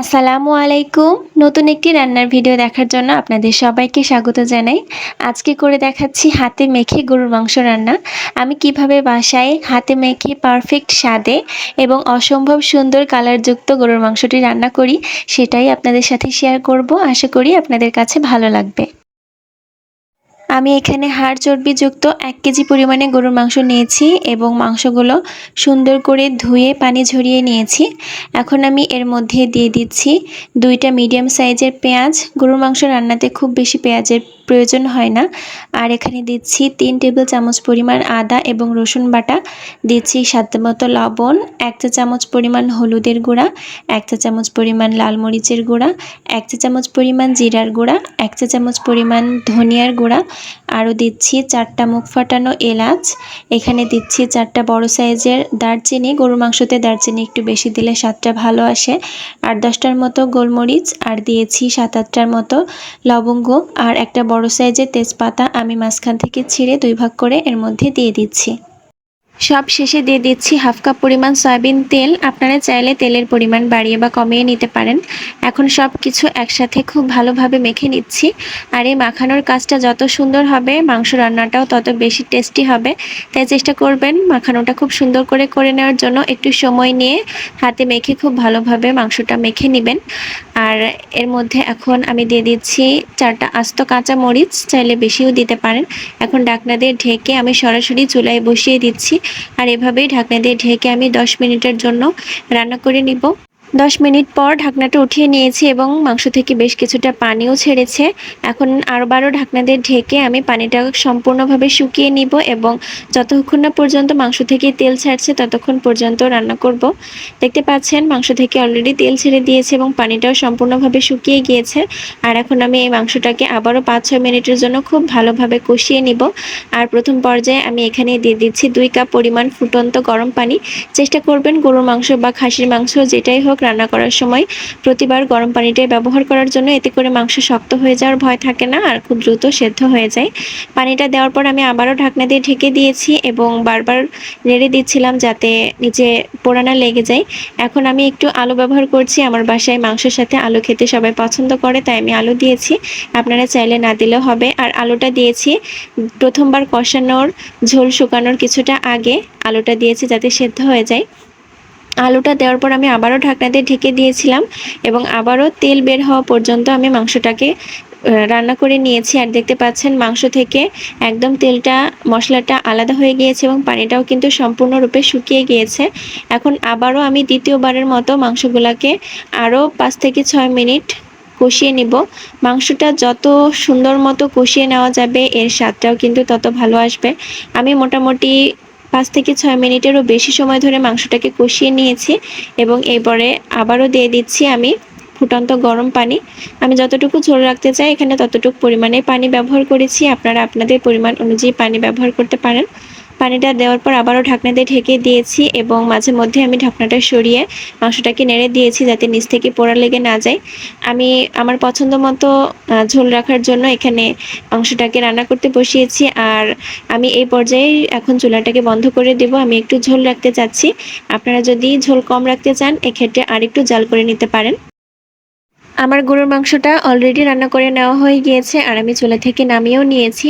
আসসালামু আলাইকুম। নতুন একটি রান্নার ভিডিও দেখার জন্য আপনাদের সবাইকে স্বাগত জানাই। আজকে করে দেখাচ্ছি হাতে মেখে গরুর মাংস রান্না। আমি কিভাবে বাসায় হাতে মেখে পারফেক্ট স্বাদে এবং অসম্ভব সুন্দর কালারযুক্ত গরুর মাংসটি রান্না করি, সেটাই আপনাদের সাথে শেয়ার করব। আশা করি আপনাদের কাছে ভালো লাগবে। আমি এখানে হাড় চর্বিযুক্ত 1 কেজি পরিমাণে গরুর মাংস নিয়েছি এবং মাংসগুলো সুন্দর করে ধুয়ে পানি ঝরিয়ে নিয়েছি। এখন আমি এর মধ্যে দিয়ে দিচ্ছি 2টা মিডিয়াম সাইজের পেঁয়াজ। গরুর মাংস রান্নাতে খুব বেশি পেঁয়াজের প্রয়োজন হয় না। আর এখানে দিচ্ছি 3 টেবিল চামচ পরিমাণ আদা এবং রসুন বাটা, দিচ্ছি স্বাদমতো লবণ, 1 চা চামচ পরিমাণ হলুদের গুঁড়া, 1 চা চামচ পরিমাণ লাল মরিচের গুঁড়া, 1 চা চামচ পরিমাণ জিরার গুঁড়া, 1 চা চামচ পরিমাণ ধনিয়ার গুঁড়া, আরও দিচ্ছি 4টা মুখ ফাটানো এলাচ। এখানে দিচ্ছি 4টা বড় সাইজের দারচিনি। গরুর মাংসতে দারচিনি একটু বেশি দিলে স্বাদটা ভালো আসে। আর 10টার মতো গোলমরিচ, আর দিয়েছি 7-8টার মতো লবঙ্গ, আর একটা বড় সাইজের তেজপাতা আমি মাঝখান থেকে ছিঁড়ে 2 ভাগ করে এর মধ্যে দিয়ে দিচ্ছি। সব শেষে দিয়ে দিচ্ছি 1/2 কাপ পরিমাণ সয়াবিন তেল। আপনারা চাইলে তেলের পরিমাণ বাড়িয়ে বা কমিয়ে নিতে পারেন। এখন সব কিছু একসাথে খুব ভালোভাবে মেখে নিচ্ছি। আর এই মাখানোর কাজটা যত সুন্দর হবে, মাংস রান্নাটাও তত বেশি টেস্টি হবে। তাই চেষ্টা করবেন মাখানোটা খুব সুন্দর করে নেওয়ার জন্য। একটু সময় নিয়ে হাতে মেখে খুব ভালোভাবে মাংসটা মেখে নেবেন। আর এর মধ্যে এখন আমি দিয়ে দিচ্ছি 4টা আস্ত কাঁচা মরিচ, চাইলে বেশিও দিতে পারেন। এখন ঢাকনা দিয়ে ঢেকে আমি সরাসরি চুলায় বসিয়ে দিচ্ছি। আর এভাবেই ঢাকনা দিয়ে ঢেকে আমি 10 মিনিটের জন্য রান্না করে নিব। 10 মিনিট পর ঢাকনাটা উঠিয়ে নিয়েছি এবং মাংস থেকে বেশ কিছুটা পানিও ছেড়েছে। এখন আবারও ঢাকনা দিয়ে ঢেকে আমি পানিটা সম্পূর্ণভাবে শুকিয়ে নিব এবং যতক্ষণ না পর্যন্ত মাংস থেকে তেল ছাড়ছে ততক্ষণ পর্যন্ত রান্না করব। দেখতে পাচ্ছেন মাংস থেকে অলরেডি তেল ছেড়ে দিয়েছে এবং পানিটাও সম্পূর্ণভাবে শুকিয়ে গিয়েছে। আর এখন আমি এই মাংসটাকে আবারও 5-6 মিনিটের জন্য খুব ভালোভাবে কষিয়ে নিব। আর প্রথম পর্যায়ে আমি এখানে দিয়ে দিচ্ছি 2 কাপ পরিমাণ ফুটন্ত গরম পানি। চেষ্টা করবেন গরুর মাংস বা খাসির মাংস যেটাই হোক রান্না করার সময় প্রতিবার গরম পানিটাই ব্যবহার করার জন্য। এতে করে মাংস শক্ত হয়ে যাওয়ার ভয় থাকে না আর খুব দ্রুত সেদ্ধ হয়ে যায়। পানিটা দেওয়ার পর আমি আবারও ঢাকনা দিয়ে ঢেকে দিয়েছি এবং বারবার নেড়ে দিচ্ছিলাম যাতে নিচে পোড়া না লেগে যায়। এখন আমি একটু আলু ব্যবহার করছি। আমার বাসায় মাংসের সাথে আলু খেতে সবাই পছন্দ করে, তাই আমি আলু দিয়েছি। আপনারা চাইলে না দিলেও হবে। আর আলুটা দিয়েছি প্রথমবার কষানোর ঝোল শুকানোর কিছুটা আগে আলুটা দিয়েছি যাতে সেদ্ধ হয়ে যায়। আলুটা দেওয়ার পর আমি আবারও ঢাকনা দিয়ে ঢেকে দিয়েছিলাম এবং আবারও তেল বের হওয়া পর্যন্ত আমি মাংসটাকে রান্না করে নিয়েছি। আর দেখতে পাচ্ছেন মাংস থেকে একদম তেলটা মশলাটা আলাদা হয়ে গিয়েছে এবং পানিটাও কিন্তু সম্পূর্ণরূপে শুকিয়ে গিয়েছে। এখন আবারও আমি দ্বিতীয়বারের মতো মাংসগুলোকে আরও 5 থেকে 6 মিনিট কষিয়ে নিব। মাংসটা যত সুন্দর মতো কষিয়ে নেওয়া যাবে এর স্বাদটাও কিন্তু তত ভালো আসবে। আমি মোটামুটি 5 থেকে 6 মিনিটেরও বেশি সময় ধরে মাংসটাকে কষিয়ে নিয়েছি এবং এরপরে আবারও দিয়ে দিচ্ছি আমি ফুটন্ত গরম পানি। আমি যতটুকু ঝোল রাখতে চাই এখানে ততটুকু পরিমাণে পানি ব্যবহার করেছি। আপনারা আপনাদের পরিমাণ অনুযায়ী পানি ব্যবহার করতে পারেন। পানিটা দেওয়ার পর আবারও ঢাকনা দিয়ে ঢেকে দিয়েছি এবং মাঝে মধ্যে আমি ঢাকনাটা সরিয়ে মাংসটাকে নেড়ে দিয়েছি যাতে নিচ থেকে পোড়া লেগে না যায়। আমি আমার পছন্দ মতো ঝোল রাখার জন্য এখানে মাংসটাকে রান্না করতে বসিয়েছি। আর আমি এই পর্যায়ে এখন চুলাটাকে বন্ধ করে দেব। আমি একটু ঝোল রাখতে চাচ্ছি। আপনারা যদি ঝোল কম রাখতে চান এক্ষেত্রে আরেকটু জাল করে নিতে পারেন। আমার গরুর মাংসটা অলরেডি রান্না করে নেওয়া হয়ে গিয়েছে আর আমি চুলা থেকে নামিয়েও নিয়েছি।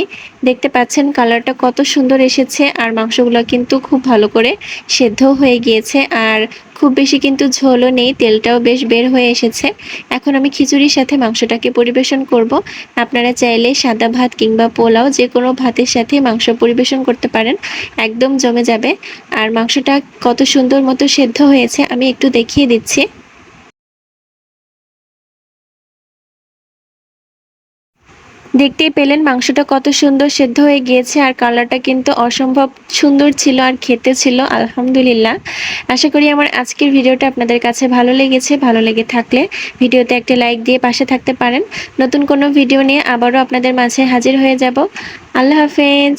দেখতে পাচ্ছেন কালারটা কত সুন্দর এসেছে আর মাংসগুলো কিন্তু খুব ভালো করে সেদ্ধও হয়ে গিয়েছে আর খুব বেশি কিন্তু ঝোলও নেই, তেলটাও বেশ বের হয়ে এসেছে। এখন আমি খিচুড়ির সাথে মাংসটাকে পরিবেশন করব। আপনারা চাইলে সাদা ভাত কিংবা পোলাও যে কোনো ভাতের সাথে মাংস পরিবেশন করতে পারেন, একদম জমে যাবে। আর মাংসটা কত সুন্দর মতো সেদ্ধ হয়েছে আমি একটু দেখিয়ে দিচ্ছি। দেখতেই পেলেন মাংসটা কত সুন্দর সেদ্ধ হয়ে গিয়েছে আর কালারটা কিন্তু অসম্ভব সুন্দর ছিল আর খেতে ছিল আলহামদুলিল্লাহ। আশা করি আমার আজকের ভিডিওটা আপনাদের কাছে ভালো লেগেছে। ভালো লেগে থাকলে ভিডিওতে একটা লাইক দিয়ে পাশে থাকতে পারেন। নতুন কোনো ভিডিও নিয়ে আবারও আপনাদের মাঝে হাজির হয়ে যাব। আল্লাহ হাফেজ।